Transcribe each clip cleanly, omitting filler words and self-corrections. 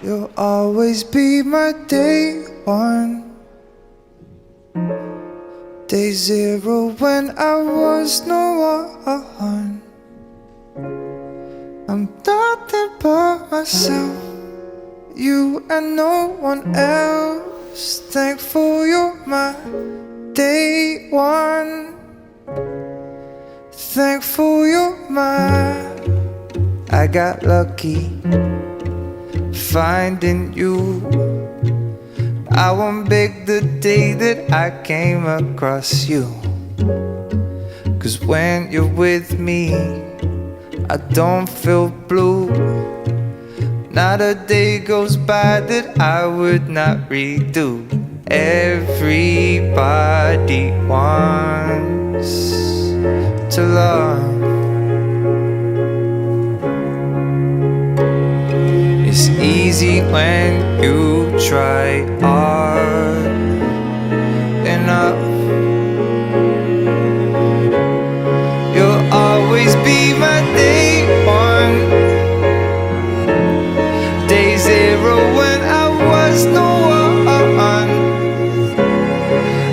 You'll always be my day one, day zero when I was no one. I'm nothing but myself, you and no one else. Thankful you're my day one, thankful you're my. I got lucky finding you. I won't beg the day that I came across you, 'cause when you're with me I don't feel blue. Not a day goes by that I would not redo. Everybody wants to love. It's easy when you try hard enough. You'll always be my day one, day zero when I was no one.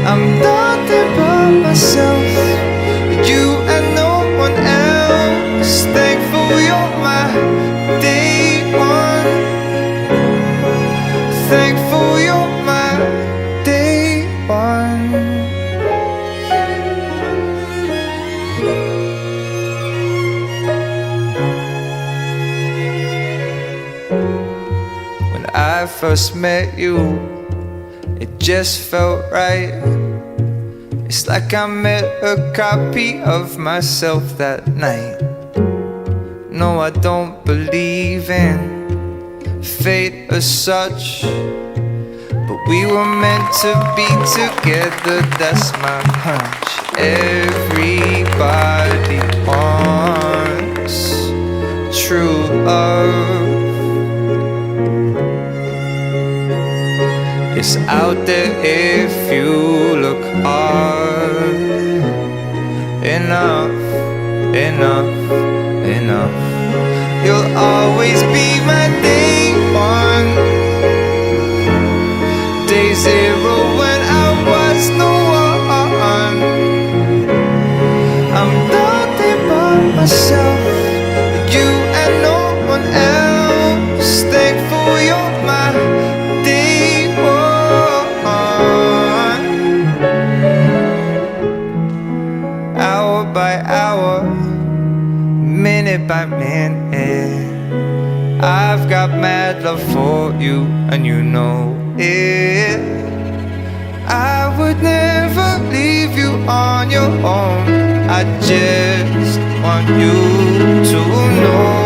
I'm nothing but myself, you and no one else. Thankful you're my day one, thankful you're my day one. When I first met you, it just felt right. It's like I met a copy of myself that night. No, I don't believe in fate as such, but we were meant to be together, that's my hunch. Everybody wants true love. It's out there if you look hard enough, enough, enough. You'll always be my day one, day zero when I was no one. I'm nothing but myself, you and no one else. Thankful you're my day one. Hour by hour, minute by minute, I've got mad love for you and you know it. I would never leave you on your own, I just want you to know